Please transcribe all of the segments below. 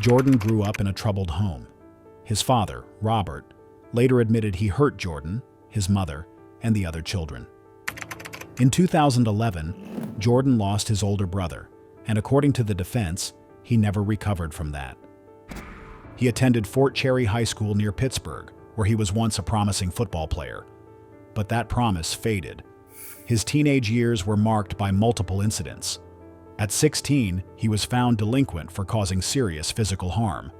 Jordan grew up in a troubled home. His father, Robert, later admitted he hurt Jordan, his mother, and the other children. In 2011, Jordan lost his older brother, and according to the defense, he never recovered from that. He attended Fort Cherry High School near Pittsburgh, where he was once a promising football player. But that promise faded. His teenage years were marked by multiple incidents. At 16, he was found delinquent for causing serious physical harm.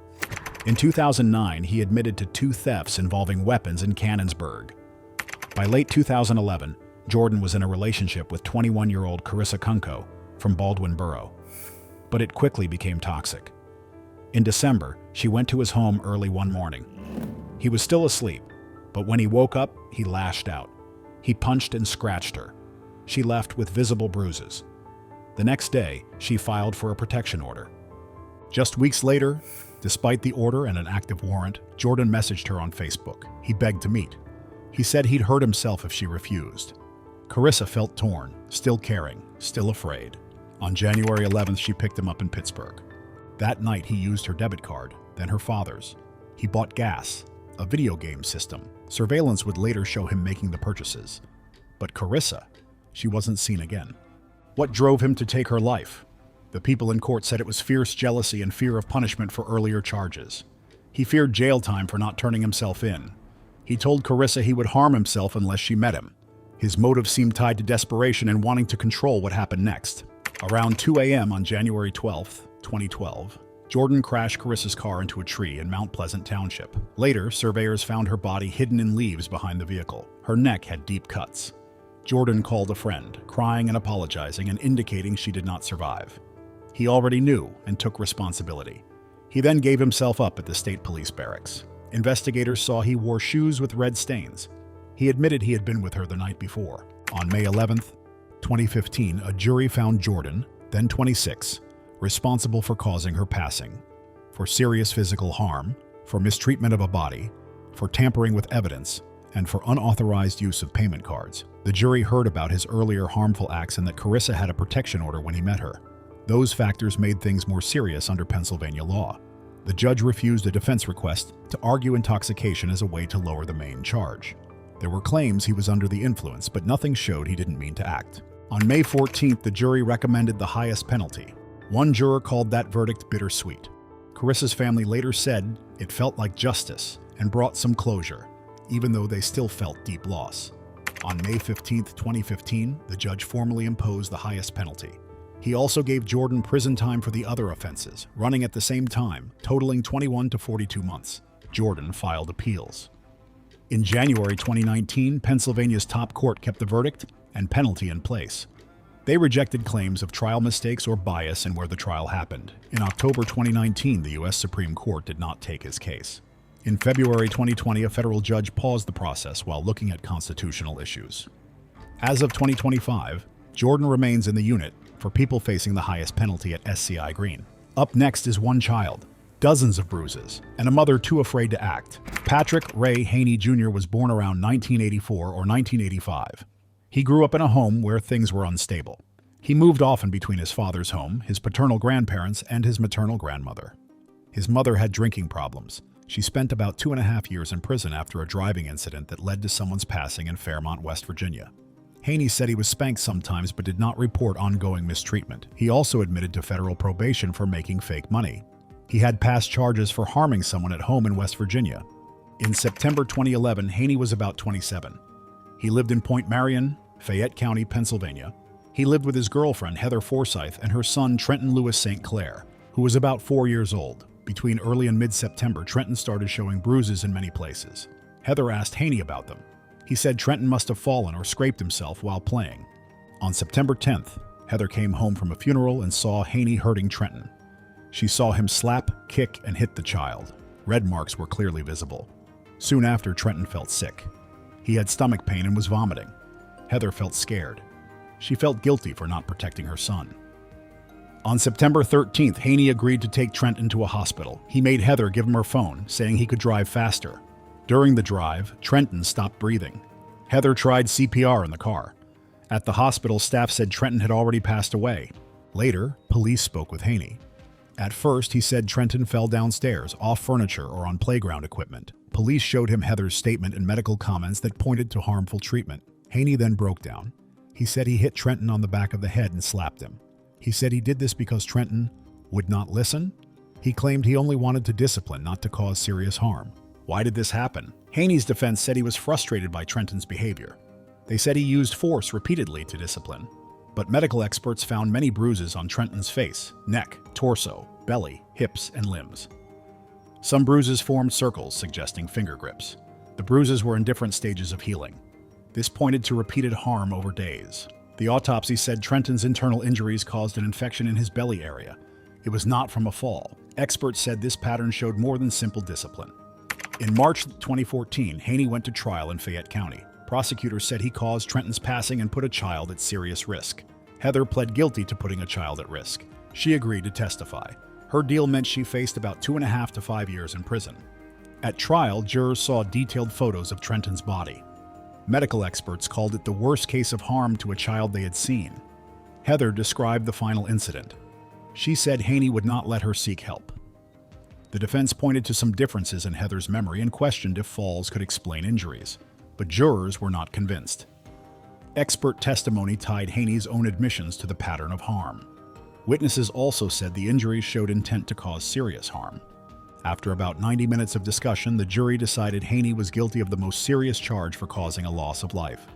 In 2009, he admitted to 2 thefts involving weapons in Canonsburg. By late 2011, Jordan was in a relationship with 21-year-old Carissa Kunko from Baldwin Borough. But it quickly became toxic. In December, she went to his home early one morning. He was still asleep, but when he woke up, he lashed out. He punched and scratched her. She left with visible bruises. The next day, she filed for a protection order. Just weeks later, despite the order and an active warrant, Jordan messaged her on Facebook. He begged to meet. He said he'd hurt himself if she refused. Carissa felt torn, still caring, still afraid. On January 11th, she picked him up in Pittsburgh. That night, he used her debit card, then her father's. He bought gas, a video game system. Surveillance would later show him making the purchases. But Carissa, she wasn't seen again. What drove him to take her life? The people in court said it was fierce jealousy and fear of punishment for earlier charges. He feared jail time for not turning himself in. He told Carissa he would harm himself unless she met him. His motive seemed tied to desperation and wanting to control what happened next. Around 2 a.m. on January 12, 2012, Jordan crashed Carissa's car into a tree in Mount Pleasant Township. Later, surveyors found her body hidden in leaves behind the vehicle. Her neck had deep cuts. Jordan called a friend, crying and apologizing and indicating she did not survive. He already knew and took responsibility. He then gave himself up at the state police barracks. Investigators saw he wore shoes with red stains. He admitted he had been with her the night before. On May 11, 2015, a jury found Jordan, then 26, responsible for causing her passing, for serious physical harm, for mistreatment of a body, for tampering with evidence, and for unauthorized use of payment cards. The jury heard about his earlier harmful acts and that Carissa had a protection order when he met her. Those factors made things more serious under Pennsylvania law. The judge refused a defense request to argue intoxication as a way to lower the main charge. There were claims he was under the influence, but nothing showed he didn't mean to act. On May 14th, the jury recommended the highest penalty. One juror called that verdict bittersweet. Carissa's family later said it felt like justice and brought some closure, even though they still felt deep loss. On May 15, 2015, the judge formally imposed the highest penalty. He also gave Jordan prison time for the other offenses, running at the same time, totaling 21 to 42 months. Jordan filed appeals. In January 2019, Pennsylvania's top court kept the verdict and penalty in place. They rejected claims of trial mistakes or bias in where the trial happened. In October 2019, the U.S. Supreme Court did not take his case. In February 2020, a federal judge paused the process while looking at constitutional issues. As of 2025, Jordan remains in the unit for people facing the highest penalty at SCI Green. Up next is one child, dozens of bruises, and a mother too afraid to act. Patrick Ray Haney Jr. was born around 1984 or 1985. He grew up in a home where things were unstable. He moved often between his father's home, his paternal grandparents, and his maternal grandmother. His mother had drinking problems. She spent about 2.5 years in prison after a driving incident that led to someone's passing in Fairmont, West Virginia. Haney said he was spanked sometimes but did not report ongoing mistreatment. He also admitted to federal probation for making fake money. He had past charges for harming someone at home in West Virginia. In September 2011, Haney was about 27. He lived in Point Marion, Fayette County, Pennsylvania. He lived with his girlfriend, Heather Forsyth, and her son, Trenton Lewis St. Clair, who was about 4 years old. Between early and mid-September, Trenton started showing bruises in many places. Heather asked Haney about them. He said Trenton must have fallen or scraped himself while playing. On September 10th, Heather came home from a funeral and saw Haney hurting Trenton. She saw him slap, kick, and hit the child. Red marks were clearly visible. Soon after, Trenton felt sick. He had stomach pain and was vomiting. Heather felt scared. She felt guilty for not protecting her son. On September 13th, Haney agreed to take Trenton to a hospital. He made Heather give him her phone, saying he could drive faster. During the drive, Trenton stopped breathing. Heather tried CPR in the car. At the hospital, staff said Trenton had already passed away. Later, police spoke with Haney. At first, he said Trenton fell downstairs, off furniture, or on playground equipment. Police showed him Heather's statement and medical comments that pointed to harmful treatment. Haney then broke down. He said he hit Trenton on the back of the head and slapped him. He said he did this because Trenton would not listen. He claimed he only wanted to discipline, not to cause serious harm. Why did this happen? Haney's defense said he was frustrated by Trenton's behavior. They said he used force repeatedly to discipline. But medical experts found many bruises on Trenton's face, neck, torso, belly, hips, and limbs. Some bruises formed circles, suggesting finger grips. The bruises were in different stages of healing. This pointed to repeated harm over days. The autopsy said Trenton's internal injuries caused an infection in his belly area. It was not from a fall. Experts said this pattern showed more than simple discipline. In March 2014, Haney went to trial in Fayette County. Prosecutors said he caused Trenton's passing and put a child at serious risk. Heather pled guilty to putting a child at risk. She agreed to testify. Her deal meant she faced about 2.5 to 5 years in prison. At trial, jurors saw detailed photos of Trenton's body. Medical experts called it the worst case of harm to a child they had seen. Heather described the final incident. She said Haney would not let her seek help. The defense pointed to some differences in Heather's memory and questioned if falls could explain injuries. But jurors were not convinced. Expert testimony tied Haney's own admissions to the pattern of harm. Witnesses also said the injuries showed intent to cause serious harm. After about 90 minutes of discussion, the jury decided Haney was guilty of the most serious charge for causing a loss of life.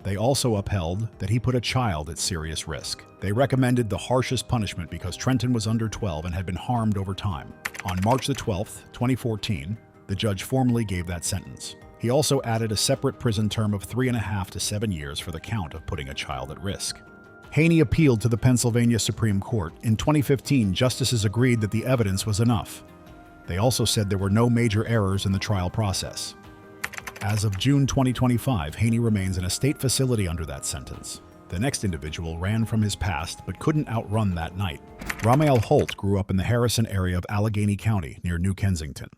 They also upheld that he put a child at serious risk. They recommended the harshest punishment because Trenton was under 12 and had been harmed over time. On March 12, 2014, the judge formally gave that sentence. He also added a separate prison term of 3.5 to 7 years for the count of putting a child at risk. Haney appealed to the Pennsylvania Supreme Court. In 2015, justices agreed that the evidence was enough. They also said there were no major errors in the trial process. As of June 2025, Haney remains in a state facility under that sentence. The next individual ran from his past but couldn't outrun that night. Ramael Holt grew up in the Harrison area of Allegheny County near New Kensington.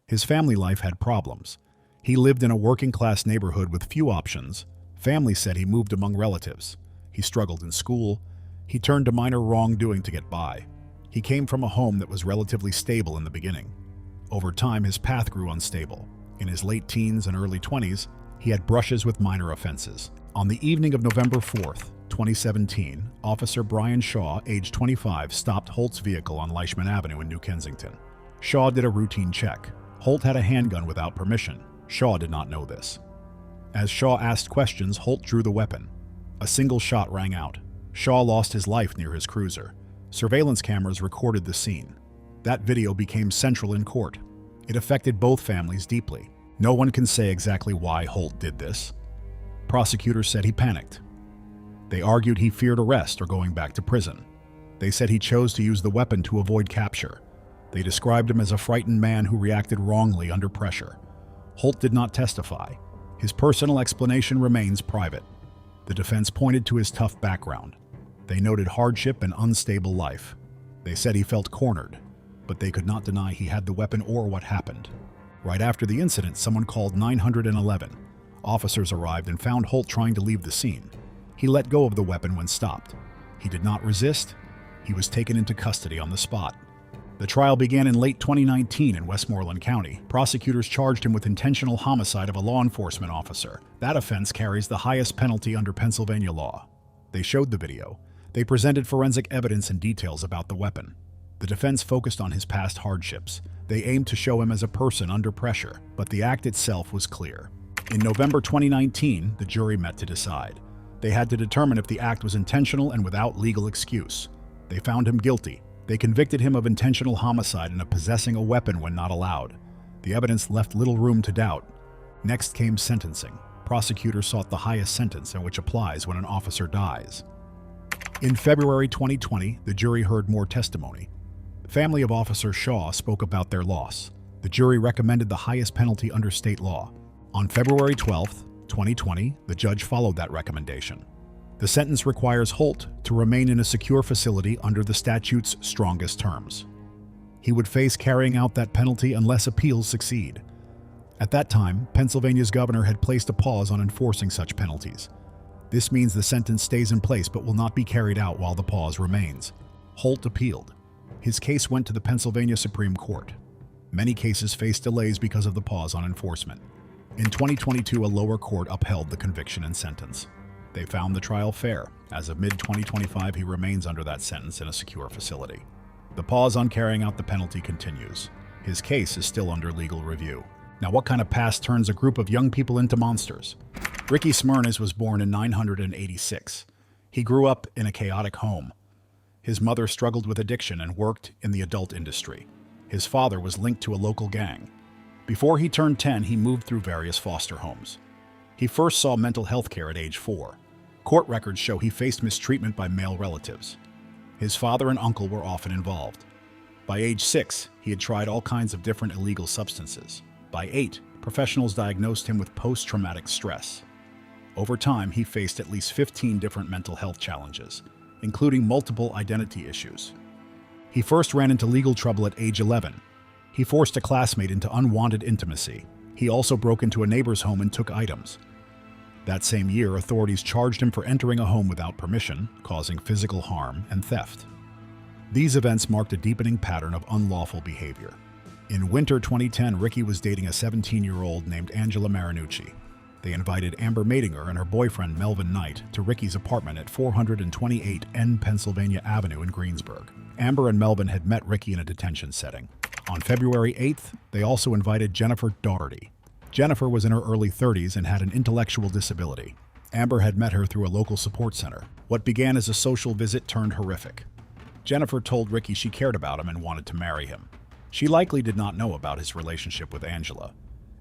His family life had problems. He lived in a working-class neighborhood with few options. Family said he moved among relatives. He struggled in school. He turned to minor wrongdoing to get by. He came from a home that was relatively stable in the beginning. Over time, his path grew unstable. In his late teens and early 20s, he had brushes with minor offenses. On the evening of November 4th, 2017, Officer Brian Shaw, age 25, stopped Holt's vehicle on Leishman Avenue in New Kensington. Shaw did a routine check. Holt had a handgun without permission. Shaw did not know this. As Shaw asked questions, Holt drew the weapon. A single shot rang out. Shaw lost his life near his cruiser. Surveillance cameras recorded the scene. That video became central in court. It affected both families deeply. No one can say exactly why Holt did this. Prosecutors said he panicked. They argued he feared arrest or going back to prison. They said he chose to use the weapon to avoid capture. They described him as a frightened man who reacted wrongly under pressure. Holt did not testify. His personal explanation remains private. The defense pointed to his tough background. They noted hardship and unstable life. They said he felt cornered, but they could not deny he had the weapon or what happened. Right after the incident, someone called 911. Officers arrived and found Holt trying to leave the scene. He let go of the weapon when stopped. He did not resist. He was taken into custody on the spot. The trial began in late 2019 in Westmoreland County. Prosecutors charged him with intentional homicide of a law enforcement officer. That offense carries the highest penalty under Pennsylvania law. They showed the video. They presented forensic evidence and details about the weapon. The defense focused on his past hardships. They aimed to show him as a person under pressure, but the act itself was clear. In November 2019, the jury met to decide. They had to determine if the act was intentional and without legal excuse. They found him guilty. They convicted him of intentional homicide and of possessing a weapon when not allowed. The evidence left little room to doubt. Next came sentencing. Prosecutors sought the highest sentence, and which applies when an officer dies. In February 2020, the jury heard more testimony. The family of Officer Shaw spoke about their loss. The jury recommended the highest penalty under state law. On February 12, 2020, the judge followed that recommendation. The sentence requires Holt to remain in a secure facility under the statute's strongest terms. He would face carrying out that penalty unless appeals succeed. At that time, Pennsylvania's governor had placed a pause on enforcing such penalties. This means the sentence stays in place but will not be carried out while the pause remains. Holt appealed. His case went to the Pennsylvania Supreme Court. Many cases faced delays because of the pause on enforcement. In 2022, a lower court upheld the conviction and sentence. They found the trial fair. As of mid-2025, he remains under that sentence in a secure facility. The pause on carrying out the penalty continues. His case is still under legal review. Now, what kind of past turns a group of young people into monsters? Ricky Smyrnas was born in 986. He grew up in a chaotic home. His mother struggled with addiction and worked in the adult industry. His father was linked to a local gang. Before he turned 10, he moved through various foster homes. He first saw mental health care at age 4. Court records show he faced mistreatment by male relatives. His father and uncle were often involved. By age 6, he had tried all kinds of different illegal substances. By 8, professionals diagnosed him with post-traumatic stress. Over time, he faced at least 15 different mental health challenges, including multiple identity issues. He first ran into legal trouble at age 11. He forced a classmate into unwanted intimacy. He also broke into a neighbor's home and took items. That same year, authorities charged him for entering a home without permission, causing physical harm and theft. These events marked a deepening pattern of unlawful behavior. In winter 2010, Ricky was dating a 17-year-old named Angela Marinucci. They invited Amber Madinger and her boyfriend Melvin Knight to Ricky's apartment at 428 N Pennsylvania Avenue in Greensburg. Amber and Melvin had met Ricky in a detention setting. On February 8th, they also invited Jennifer Doherty. Jennifer was in her early 30s and had an intellectual disability. Amber had met her through a local support center. What began as a social visit turned horrific. Jennifer told Ricky she cared about him and wanted to marry him. She likely did not know about his relationship with Angela.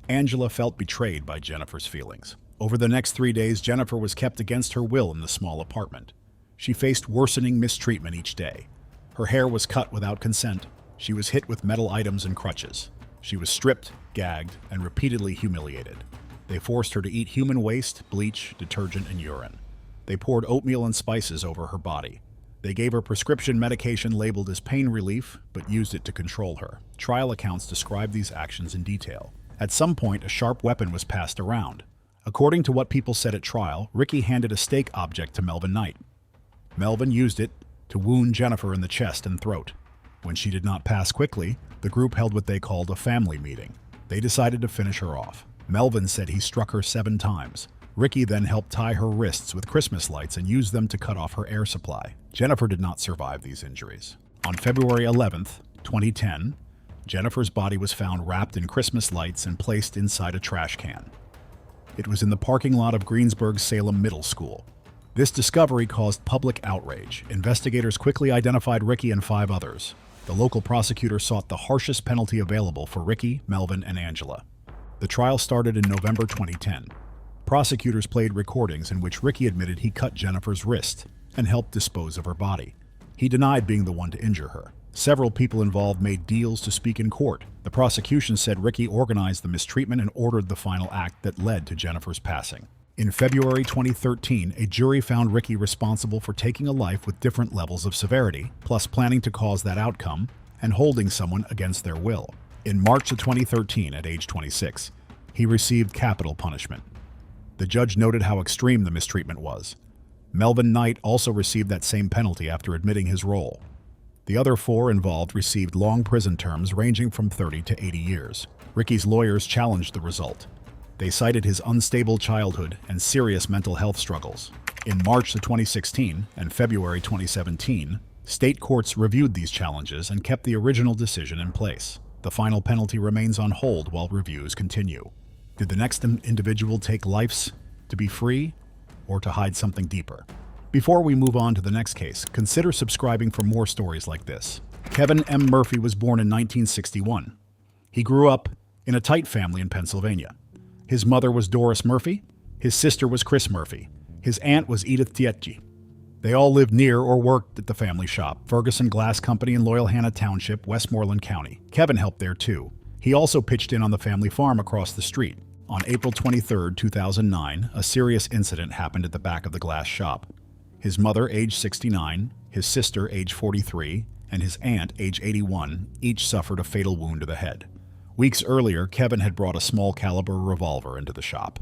Angela felt betrayed by Jennifer's feelings. Over the next 3 days, Jennifer was kept against her will in the small apartment. She faced worsening mistreatment each day. Her hair was cut without consent. She was hit with metal items and crutches. She was stripped, gagged, and repeatedly humiliated. They forced her to eat human waste, bleach, detergent, and urine. They poured oatmeal and spices over her body. They gave her prescription medication labeled as pain relief, but used it to control her. Trial accounts describe these actions in detail. At some point, a sharp weapon was passed around. According to what people said at trial, Ricky handed a steak object to Melvin Knight. Melvin used it to wound Jennifer in the chest and throat. When she did not pass quickly, the group held what they called a family meeting. They decided to finish her off. Melvin said he struck her 7 times. Ricky then helped tie her wrists with Christmas lights and used them to cut off her air supply. Jennifer did not survive these injuries. On February 11th, 2010, Jennifer's body was found wrapped in Christmas lights and placed inside a trash can. It was in the parking lot of Greensburg's Salem Middle School. This discovery caused public outrage. Investigators quickly identified Ricky and 5 others. The local prosecutor sought the harshest penalty available for Ricky, Melvin, and Angela. The trial started in November 2010. Prosecutors played recordings in which Ricky admitted he cut Jennifer's wrist and helped dispose of her body. He denied being the one to injure her. Several people involved made deals to speak in court. The prosecution said Ricky organized the mistreatment and ordered the final act that led to Jennifer's passing. In February 2013, a jury found Ricky responsible for taking a life with different levels of severity, plus planning to cause that outcome, and holding someone against their will. In March of 2013, at age 26, he received capital punishment. The judge noted how extreme the mistreatment was. Melvin Knight also received that same penalty after admitting his role. The other 4 involved received long prison terms ranging from 30 to 80 years. Ricky's lawyers challenged the result. They cited his unstable childhood and serious mental health struggles. In March of 2016 and February 2017, state courts reviewed these challenges and kept the original decision in place. The final penalty remains on hold while reviews continue. Did the next individual take lives to be free or to hide something deeper? Before we move on to the next case, consider subscribing for more stories like this. Kevin M. Murphy was born in 1961. He grew up in a tight family in Pennsylvania. His mother was Doris Murphy. His sister was Chris Murphy. His aunt was Edith Tietje. They all lived near or worked at the family shop, Ferguson Glass Company in Loyalhanna Township, Westmoreland County. Kevin helped there too. He also pitched in on the family farm across the street. On April 23, 2009, a serious incident happened at the back of the glass shop. His mother, age 69, his sister, age 43, and his aunt, age 81, each suffered a fatal wound to the head. Weeks earlier, Kevin had brought a small-caliber revolver into the shop.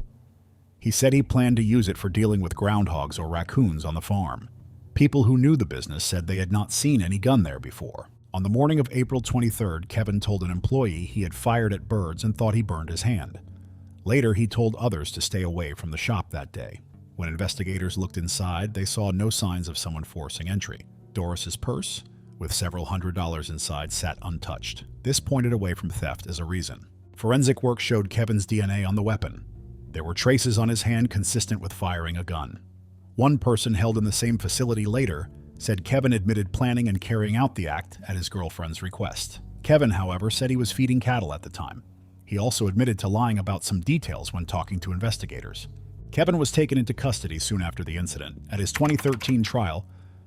He said he planned to use it for dealing with groundhogs or raccoons on the farm. People who knew the business said they had not seen any gun there before. On the morning of April 23rd, Kevin told an employee he had fired at birds and thought he burned his hand. Later, he told others to stay away from the shop that day. When investigators looked inside, they saw no signs of someone forcing entry. Doris's purse, with several $100s inside, sat untouched. This pointed away from theft as a reason. Forensic work showed Kevin's DNA on the weapon. There were traces on his hand consistent with firing a gun. One person held in the same facility later said Kevin admitted planning and carrying out the act at his girlfriend's request. Kevin, however, said he was feeding cattle at the time. He also admitted to lying about some details when talking to investigators. Kevin was taken into custody soon after the incident. At his 2013 trial,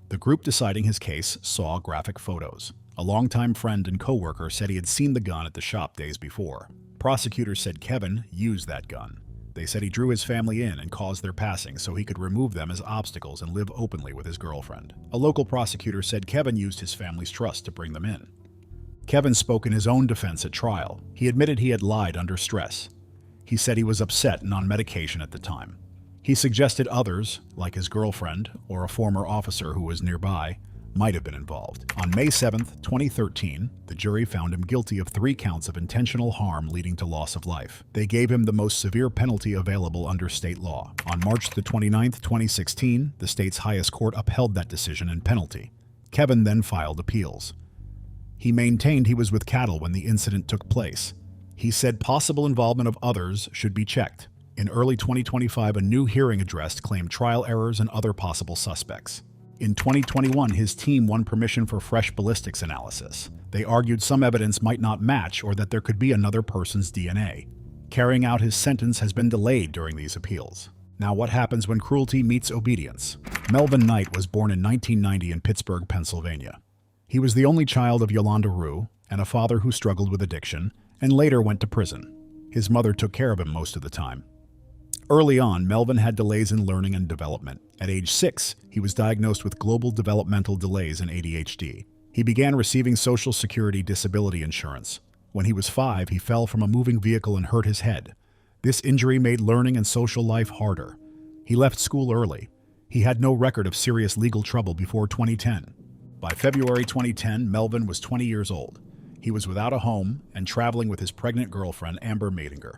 the group deciding his case saw graphic photos. A longtime friend and co-worker said he had seen the gun at the shop days before. Prosecutors said Kevin used that gun. They said he drew his family in and caused their passing so he could remove them as obstacles and live openly with his girlfriend. A local prosecutor said Kevin used his family's trust to bring them in. Kevin spoke in his own defense at trial. He admitted he had lied under stress. He said he was upset and on medication at the time. He suggested others, like his girlfriend or a former officer who was nearby, might have been involved. On May 7, 2013, the jury found him guilty of 3 counts of intentional harm leading to loss of life. They gave him the most severe penalty available under state law. On March 29, 2016, the state's highest court upheld that decision and penalty. Kevin then filed appeals. He maintained he was with cattle when the incident took place. He said possible involvement of others should be checked. In early 2025, a new hearing addressed claimed trial errors and other possible suspects. In 2021, his team won permission for fresh ballistics analysis. They argued some evidence might not match or that there could be another person's DNA. Carrying out his sentence has been delayed during these appeals. Now, what happens when cruelty meets obedience? Melvin Knight was born in 1990 in Pittsburgh, Pennsylvania. He was the only child of Yolanda Rue and a father who struggled with addiction and later went to prison. His mother took care of him most of the time. Early on, Melvin had delays in learning and development. At age 6, he was diagnosed with global developmental delays and ADHD. He began receiving Social Security disability insurance. When he was 5, he fell from a moving vehicle and hurt his head. This injury made learning and social life harder. He left school early. He had no record of serious legal trouble before 2010. By February 2010, Melvin was 20 years old. He was without a home and traveling with his pregnant girlfriend, Amber Madinger.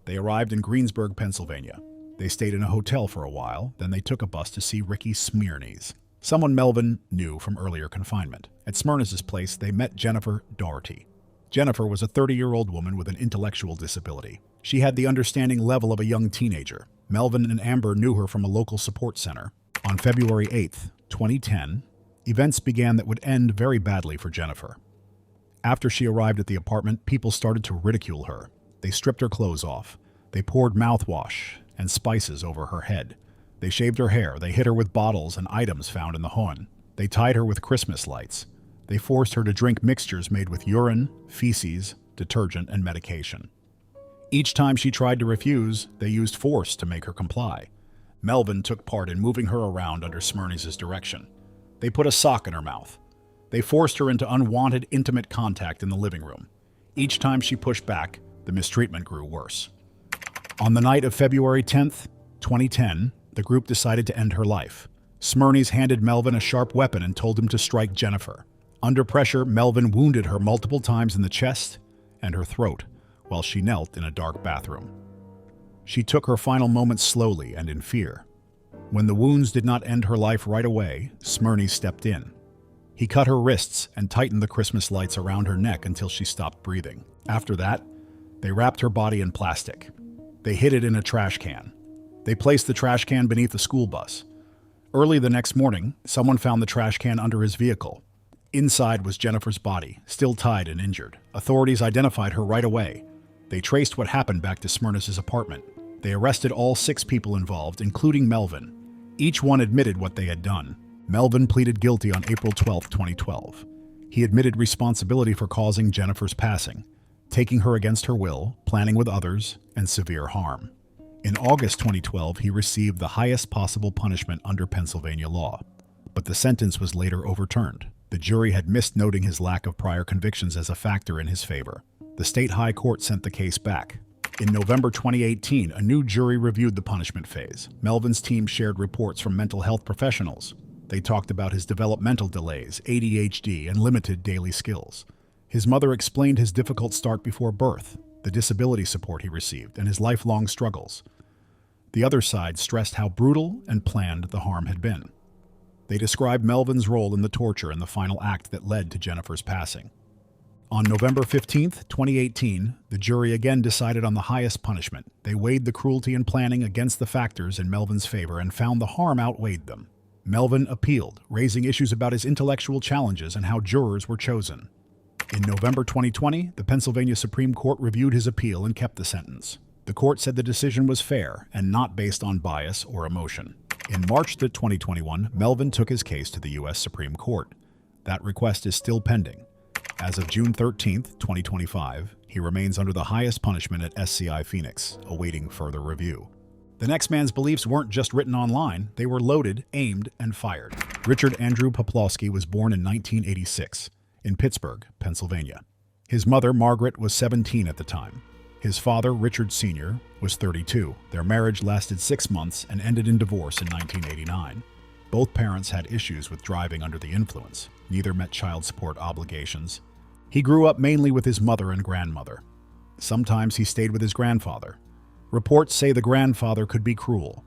They arrived in Greensburg, Pennsylvania. They stayed in a hotel for a while, then they took a bus to see Ricky Smirnes, someone Melvin knew from earlier confinement. At Smirnes' place, they met Jennifer Doherty. Jennifer was a 30-year-old woman with an intellectual disability. She had the understanding level of a young teenager. Melvin and Amber knew her from a local support center. On February 8, 2010, events began that would end very badly for Jennifer. After she arrived at the apartment, people started to ridicule her. They stripped her clothes off. They poured mouthwash and spices over her head. They shaved her hair. They hit her with bottles and items found in the home. They tied her with Christmas lights. They forced her to drink mixtures made with urine, feces, detergent, and medication. Each time she tried to refuse, they used force to make her comply. Melvin took part in moving her around under Smirnes' direction. They put a sock in her mouth. They forced her into unwanted, intimate contact in the living room. Each time she pushed back, the mistreatment grew worse. On the night of February 10th, 2010, the group decided to end her life. Smirnes handed Melvin a sharp weapon and told him to strike Jennifer. Under pressure, Melvin wounded her multiple times in the chest and her throat while she knelt in a dark bathroom. She took her final moments slowly and in fear. When the wounds did not end her life right away, Smirnes stepped in. He cut her wrists and tightened the Christmas lights around her neck until she stopped breathing. After that, they wrapped her body in plastic. They hid it in a trash can. They placed the trash can beneath a school bus. Early the next morning, someone found the trash can under his vehicle. Inside was Jennifer's body, still tied and injured. Authorities identified her right away. They traced what happened back to Smirnes' apartment. They arrested all 6 people involved, including Melvin. Each one admitted what they had done. Melvin pleaded guilty on April 12, 2012. He admitted responsibility for causing Jennifer's passing, taking her against her will, planning with others, and severe harm. In August 2012, he received the highest possible punishment under Pennsylvania law, but the sentence was later overturned. The jury had missed noting his lack of prior convictions as a factor in his favor. The state high court sent the case back. In November 2018, a new jury reviewed the punishment phase. Melvin's team shared reports from mental health professionals. They talked about his developmental delays, ADHD, and limited daily skills. His mother explained his difficult start before birth, the disability support he received, and his lifelong struggles. The other side stressed how brutal and planned the harm had been. They described Melvin's role in the torture and the final act that led to Jennifer's passing. On November 15, 2018, the jury again decided on the highest punishment. They weighed the cruelty and planning against the factors in Melvin's favor and found the harm outweighed them. Melvin appealed, raising issues about his intellectual challenges and how jurors were chosen. In November 2020, the Pennsylvania Supreme Court reviewed his appeal and kept the sentence. The court said the decision was fair and not based on bias or emotion. In March 2021, Melvin took his case to the U.S. Supreme Court. That request is still pending. As of June 13, 2025, he remains under the highest punishment at SCI Phoenix, awaiting further review. The next man's beliefs weren't just written online, they were loaded, aimed, and fired. Richard Andrew Poplawski was born in 1986 in Pittsburgh, Pennsylvania. His mother, Margaret, was 17 at the time. His father, Richard Sr., was 32. Their marriage lasted 6 months and ended in divorce in 1989. Both parents had issues with driving under the influence. Neither met child support obligations. He grew up mainly with his mother and grandmother. Sometimes he stayed with his grandfather. Reports say the grandfather could be cruel.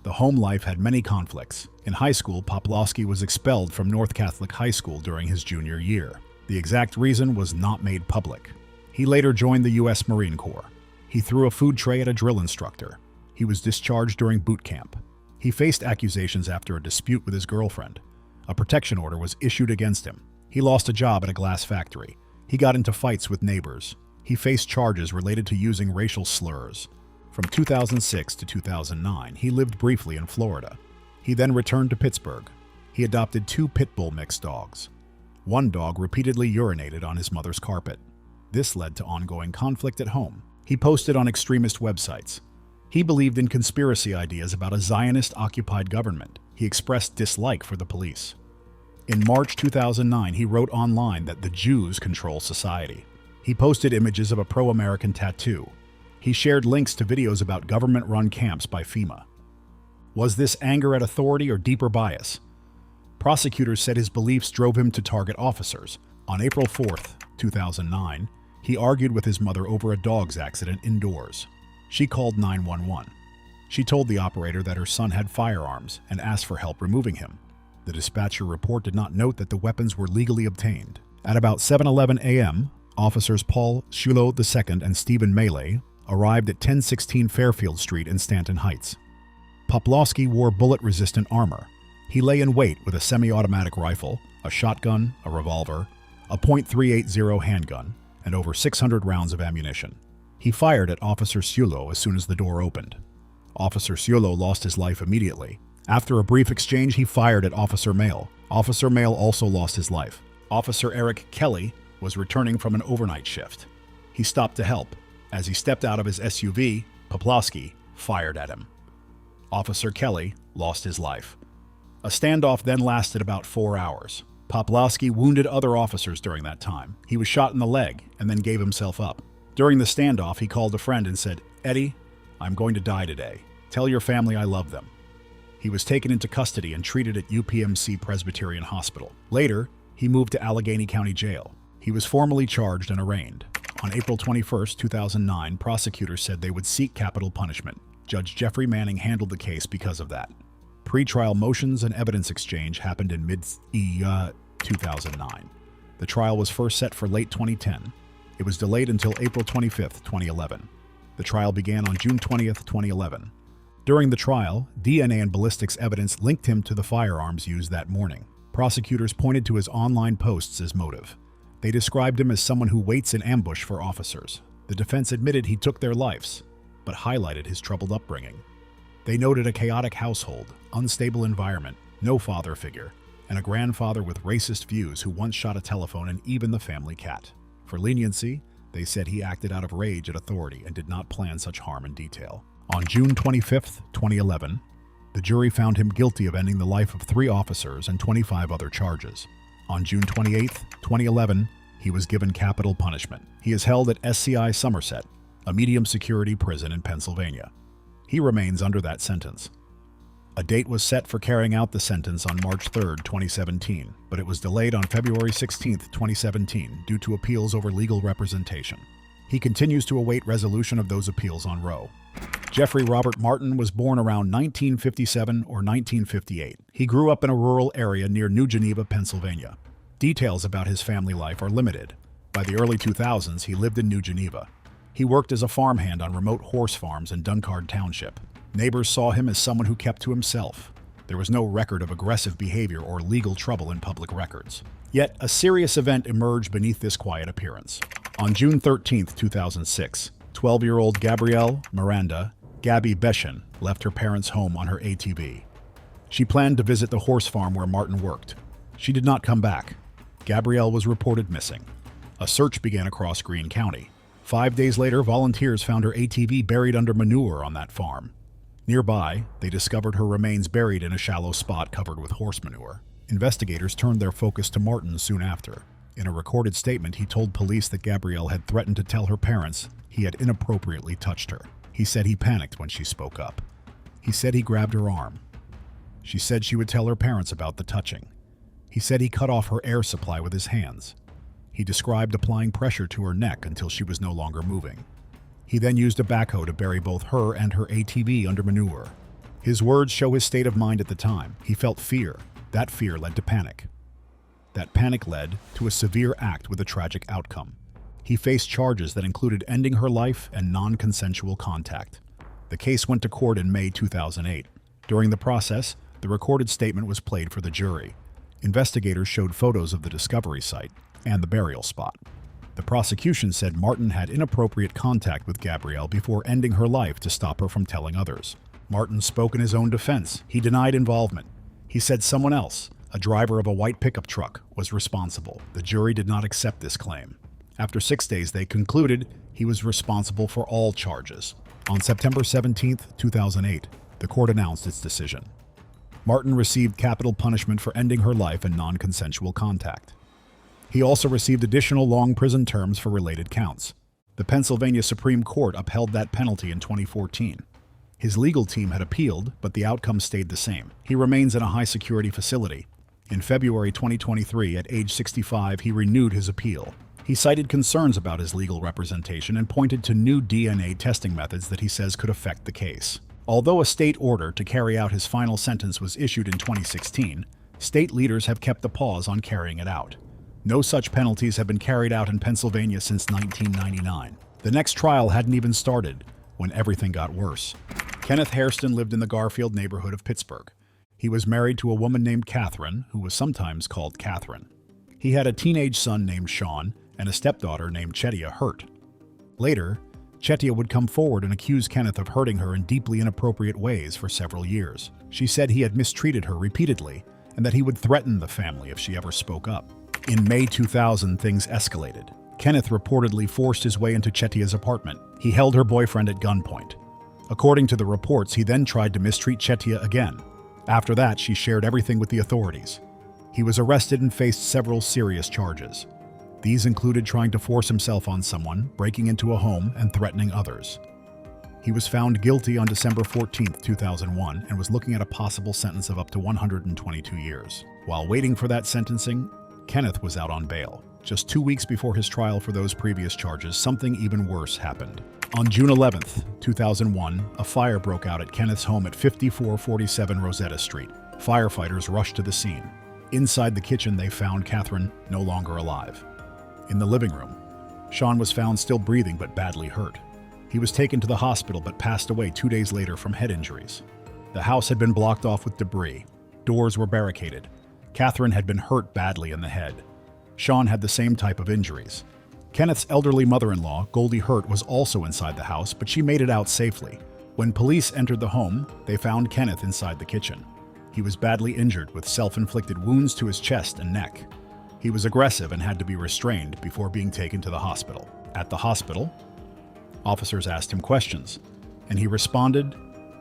The home life had many conflicts. In high school, Poplawski was expelled from North Catholic High School during his junior year. The exact reason was not made public. He later joined the U.S. Marine Corps. He threw a food tray at a drill instructor. He was discharged during boot camp. He faced accusations after a dispute with his girlfriend. A protection order was issued against him. He lost a job at a glass factory. He got into fights with neighbors. He faced charges related to using racial slurs. From 2006 to 2009, he lived briefly in Florida. He then returned to Pittsburgh. He adopted 2 pit bull mixed dogs. One dog repeatedly urinated on his mother's carpet. This led to ongoing conflict at home. He posted on extremist websites. He believed in conspiracy ideas about a Zionist-occupied government. He expressed dislike for the police. In March 2009, he wrote online that the Jews control society. He posted images of a pro-American tattoo. He shared links to videos about government-run camps by FEMA. Was this anger at authority or deeper bias? Prosecutors said his beliefs drove him to target officers. On April 4, 2009, he argued with his mother over a dog's accident indoors. She called 911. She told the operator that her son had firearms and asked for help removing him. The dispatcher report did not note that the weapons were legally obtained. At about 7:11 a.m., officers Paul Shulo II and Stephen Melee arrived at 1016 Fairfield Street in Stanton Heights. Poplawski wore bullet-resistant armor. He lay in wait with a semi-automatic rifle, a shotgun, a revolver, a .380 handgun, and over 600 rounds of ammunition. He fired at Officer Shulo as soon as the door opened. Officer Shulo lost his life immediately. After a brief exchange, he fired at Officer Mail. Officer Mail also lost his life. Officer Eric Kelly was returning from an overnight shift. He stopped to help. As he stepped out of his SUV, Poplawski fired at him. Officer Kelly lost his life. A standoff then lasted about 4 hours. Poplawski wounded other officers during that time. He was shot in the leg and then gave himself up. During the standoff, he called a friend and said, "Eddie, I'm going to die today. Tell your family I love them." He was taken into custody and treated at UPMC Presbyterian Hospital. Later, he moved to Allegheny County Jail. He was formally charged and arraigned. On April 21, 2009, prosecutors said they would seek capital punishment. Judge Jeffrey Manning handled the case because of that. Pre-trial motions and evidence exchange happened in mid-2009. The trial was first set for late 2010. It was delayed until April 25, 2011. The trial began on June 20, 2011. During the trial, DNA and ballistics evidence linked him to the firearms used that morning. Prosecutors pointed to his online posts as motive. They described him as someone who waits in ambush for officers. The defense admitted he took their lives, but highlighted his troubled upbringing. They noted a chaotic household, unstable environment, no father figure, and a grandfather with racist views who once shot a telephone and even the family cat. For leniency, they said he acted out of rage at authority and did not plan such harm in detail. On June 25, 2011, the jury found him guilty of ending the life of 3 officers and 25 other charges. On June 28, 2011, he was given capital punishment. He is held at SCI Somerset, a medium-security prison in Pennsylvania. He remains under that sentence. A date was set for carrying out the sentence on March 3, 2017, but it was delayed on February 16, 2017, due to appeals over legal representation. He continues to await resolution of those appeals on Roe. Jeffrey Robert Martin was born around 1957 or 1958. He grew up in a rural area near New Geneva, Pennsylvania. Details about his family life are limited. By the early 2000s, he lived in New Geneva. He worked as a farmhand on remote horse farms in Dunkard Township. Neighbors saw him as someone who kept to himself. There was no record of aggressive behavior or legal trouble in public records. Yet, a serious event emerged beneath this quiet appearance. On June 13, 2006, 12-year-old Gabrielle Miranda Gabby Beshin left her parents' home on her ATV. She planned to visit the horse farm where Martin worked. She did not come back. Gabrielle was reported missing. A search began across Greene County. 5 days later, volunteers found her ATV buried under manure on that farm. Nearby, they discovered her remains buried in a shallow spot covered with horse manure. Investigators turned their focus to Martin soon after. In a recorded statement, he told police that Gabrielle had threatened to tell her parents he had inappropriately touched her. He said he panicked when she spoke up. He said he grabbed her arm. She said she would tell her parents about the touching. He said he cut off her air supply with his hands. He described applying pressure to her neck until she was no longer moving. He then used a backhoe to bury both her and her ATV under manure. His words show his state of mind at the time. He felt fear. That fear led to panic. That panic led to a severe act with a tragic outcome. He faced charges that included ending her life and non-consensual contact. The case went to court in May 2008. During the process, the recorded statement was played for the jury. Investigators showed photos of the discovery site and the burial spot. The prosecution said Martin had inappropriate contact with Gabrielle before ending her life to stop her from telling others. Martin spoke in his own defense. He denied involvement. He said someone else, a driver of a white pickup truck, was responsible. The jury did not accept this claim. After 6 days, they concluded he was responsible for all charges. On September 17, 2008, the court announced its decision. Martin received capital punishment for ending her life and non-consensual contact. He also received additional long prison terms for related counts. The Pennsylvania Supreme Court upheld that penalty in 2014. His legal team had appealed, but the outcome stayed the same. He remains in a high-security facility. In February 2023, at age 65, he renewed his appeal. He cited concerns about his legal representation and pointed to new DNA testing methods that he says could affect the case. Although a state order to carry out his final sentence was issued in 2016, state leaders have kept the pause on carrying it out. No such penalties have been carried out in Pennsylvania since 1999. The next trial hadn't even started when everything got worse. Kenneth Hairston lived in the Garfield neighborhood of Pittsburgh. He was married to a woman named Catherine, who was sometimes called Catherine. He had a teenage son named Sean and a stepdaughter named Chetia Hurt. Later, Chetia would come forward and accuse Kenneth of hurting her in deeply inappropriate ways for several years. She said he had mistreated her repeatedly and that he would threaten the family if she ever spoke up. In May 2000, things escalated. Kenneth reportedly forced his way into Chetia's apartment. He held her boyfriend at gunpoint. According to the reports, he then tried to mistreat Chetia again. After that, she shared everything with the authorities. He was arrested and faced several serious charges. These included trying to force himself on someone, breaking into a home, and threatening others. He was found guilty on December 14, 2001, and was looking at a possible sentence of up to 122 years. While waiting for that sentencing, Kenneth was out on bail. Just 2 weeks before his trial for those previous charges, something even worse happened. On June 11, 2001, a fire broke out at Kenneth's home at 5447 Rosetta Street. Firefighters rushed to the scene. Inside the kitchen, they found Catherine no longer alive. In the living room, Sean was found still breathing but badly hurt. He was taken to the hospital but passed away 2 days later from head injuries. The house had been blocked off with debris. Doors were barricaded. Catherine had been hurt badly in the head. Sean had the same type of injuries. Kenneth's elderly mother-in-law, Goldie Hurt, was also inside the house, but she made it out safely. When police entered the home, they found Kenneth inside the kitchen. He was badly injured with self-inflicted wounds to his chest and neck. He was aggressive and had to be restrained before being taken to the hospital. At the hospital, officers asked him questions, and he responded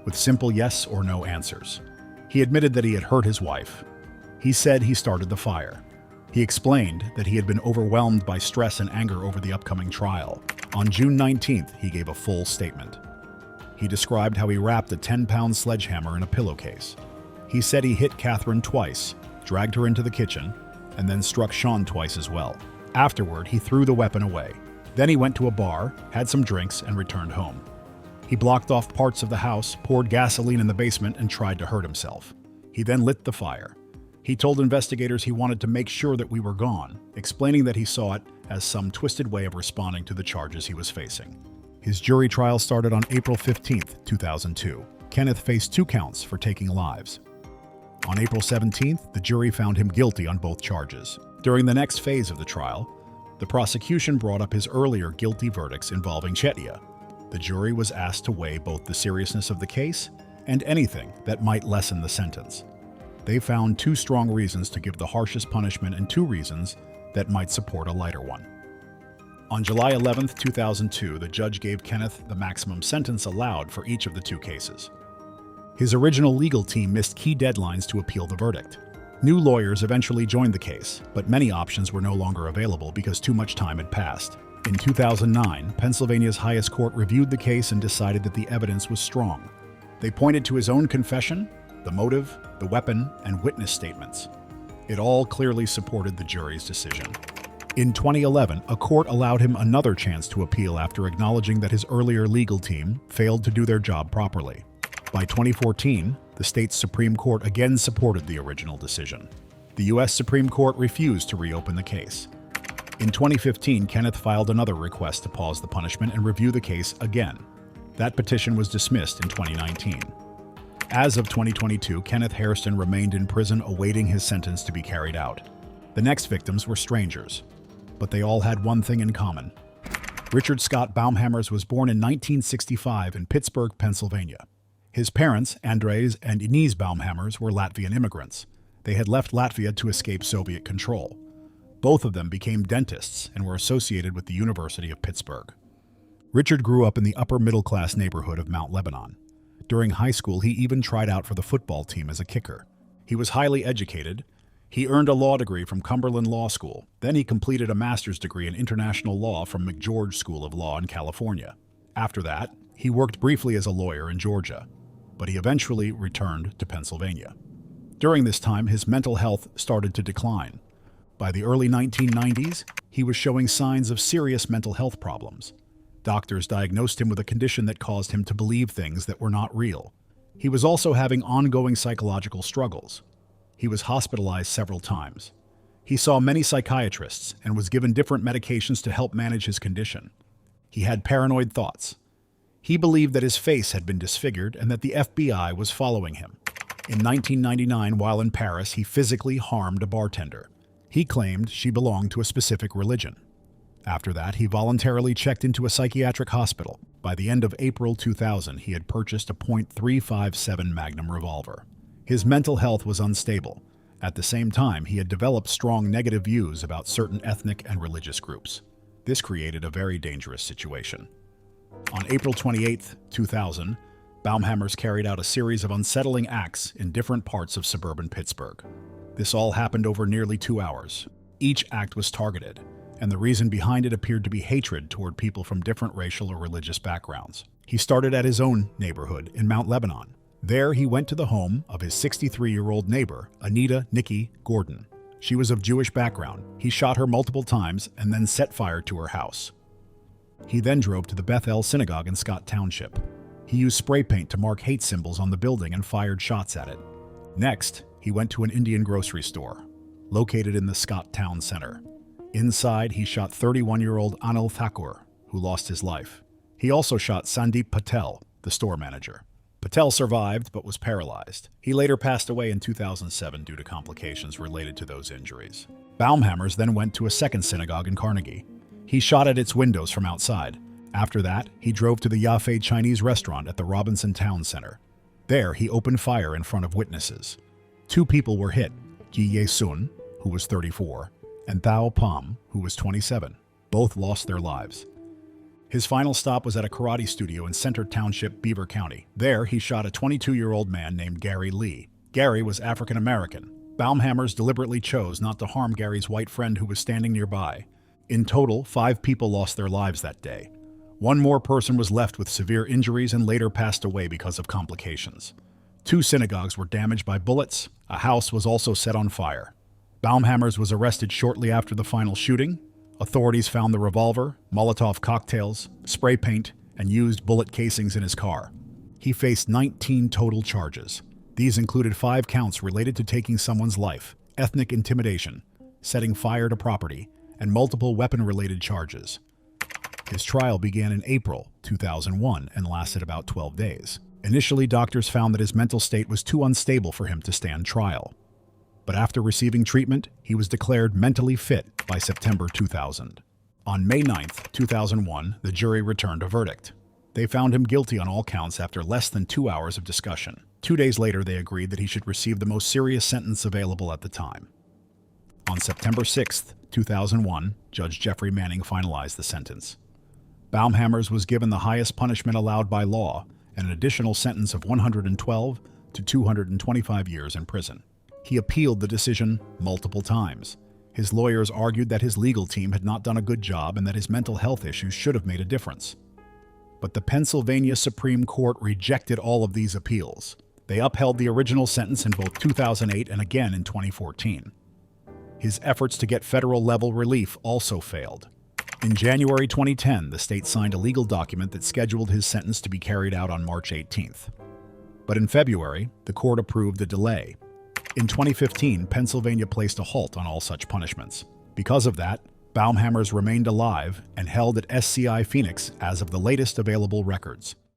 with simple yes or no answers. He admitted that he had hurt his wife. He said he started the fire. He explained that he had been overwhelmed by stress and anger over the upcoming trial. On June 19th, he gave a full statement. He described how he wrapped a 10-pound sledgehammer in a pillowcase. He said he hit Catherine twice, dragged her into the kitchen, and then struck Sean twice as well. Afterward, he threw the weapon away. Then he went to a bar, had some drinks, and returned home. He blocked off parts of the house, poured gasoline in the basement, and tried to hurt himself. He then lit the fire. He told investigators he wanted to make sure that we were gone, explaining that he saw it as some twisted way of responding to the charges he was facing. His jury trial started on April 15, 2002. Kenneth faced 2 counts for taking lives. On April 17th, the jury found him guilty on both charges. During the next phase of the trial, the prosecution brought up his earlier guilty verdicts involving Chetya. The jury was asked to weigh both the seriousness of the case and anything that might lessen the sentence. They found 2 strong reasons to give the harshest punishment and 2 reasons that might support a lighter one. On July 11, 2002, the judge gave Kenneth the maximum sentence allowed for each of the 2 cases. His original legal team missed key deadlines to appeal the verdict. New lawyers eventually joined the case, but many options were no longer available because too much time had passed. In 2009, Pennsylvania's highest court reviewed the case and decided that the evidence was strong. They pointed to his own confession, the motive, the weapon, and witness statements. It all clearly supported the jury's decision. In 2011, a court allowed him another chance to appeal after acknowledging that his earlier legal team failed to do their job properly. By 2014, the state's Supreme Court again supported the original decision. The U.S. Supreme Court refused to reopen the case. In 2015, Kenneth filed another request to pause the punishment and review the case again. That petition was dismissed in 2019. As of 2022, Kenneth Hairston remained in prison awaiting his sentence to be carried out. The next victims were strangers, but they all had one thing in common. Richard Scott Baumhammers was born in 1965 in Pittsburgh, Pennsylvania. His parents, Andres and Inez Baumhammers, were Latvian immigrants. They had left Latvia to escape Soviet control. Both of them became dentists and were associated with the University of Pittsburgh. Richard grew up in the upper-middle-class neighborhood of Mount Lebanon. During high school, he even tried out for the football team as a kicker. He was highly educated. He earned a law degree from Cumberland Law School. Then he completed a master's degree in international law from McGeorge School of Law in California. After that, he worked briefly as a lawyer in Georgia, but he eventually returned to Pennsylvania. During this time, his mental health started to decline. By the early 1990s, he was showing signs of serious mental health problems. Doctors diagnosed him with a condition that caused him to believe things that were not real. He was also having ongoing psychological struggles. He was hospitalized several times. He saw many psychiatrists and was given different medications to help manage his condition. He had paranoid thoughts. He believed that his face had been disfigured and that the FBI was following him. In 1999, while in Paris, he physically harmed a bartender. He claimed she belonged to a specific religion. After that, he voluntarily checked into a psychiatric hospital. By the end of April 2000, he had purchased a .357 Magnum revolver. His mental health was unstable. At the same time, he had developed strong negative views about certain ethnic and religious groups. This created a very dangerous situation. On April 28, 2000, Baumhammers carried out a series of unsettling acts in different parts of suburban Pittsburgh. This all happened over nearly 2 hours. Each act was targeted, and the reason behind it appeared to be hatred toward people from different racial or religious backgrounds. He started at his own neighborhood in Mount Lebanon. There, he went to the home of his 63-year-old neighbor, Anita Nikki Gordon. She was of Jewish background. He shot her multiple times and then set fire to her house. He then drove to the Beth El Synagogue in Scott Township. He used spray paint to mark hate symbols on the building and fired shots at it. Next, he went to an Indian grocery store, located in the Scott Town Center. Inside, he shot 31-year-old Anil Thakur, who lost his life. He also shot Sandeep Patel, the store manager. Patel survived but was paralyzed. He later passed away in 2007 due to complications related to those injuries. Baumhammers then went to a second synagogue in Carnegie. He shot at its windows from outside. After that, he drove to the Yafei Chinese restaurant at the Robinson Town Center. There, he opened fire in front of witnesses. 2 people were hit, Ji Ye-sun, who was 34, and Thao Pham, who was 27. Both lost their lives. His final stop was at a karate studio in Center Township, Beaver County. There, he shot a 22-year-old man named Gary Lee. Gary was African American. Baumhammers deliberately chose not to harm Gary's white friend who was standing nearby. In total, 5 people lost their lives that day. 1 more person was left with severe injuries and later passed away because of complications. 2 synagogues were damaged by bullets. A house was also set on fire. Baumhammers was arrested shortly after the final shooting. Authorities found the revolver, Molotov cocktails, spray paint, and used bullet casings in his car. He faced 19 total charges. These included 5 counts related to taking someone's life, ethnic intimidation, setting fire to property, and multiple weapon-related charges. His trial began in April 2001 and lasted about 12 days. Initially, doctors found that his mental state was too unstable for him to stand trial. But after receiving treatment, he was declared mentally fit by September 2000. On May 9, 2001, the jury returned a verdict. They found him guilty on all counts after less than 2 hours of discussion. 2 days later, they agreed that he should receive the most serious sentence available at the time. On September 6, 2001, Judge Jeffrey Manning finalized the sentence. Baumhammers was given the highest punishment allowed by law, and an additional sentence of 112 to 225 years in prison. He appealed the decision multiple times. His lawyers argued that his legal team had not done a good job and that his mental health issues should have made a difference. But the Pennsylvania Supreme Court rejected all of these appeals. They upheld the original sentence in both 2008 and again in 2014. His efforts to get federal-level relief also failed. In January 2010, the state signed a legal document that scheduled his sentence to be carried out on March 18th. But in February, the court approved a delay. In 2015, Pennsylvania placed a halt on all such punishments. Because of that, Baumhammers remained alive and held at SCI Phoenix as of the latest available records.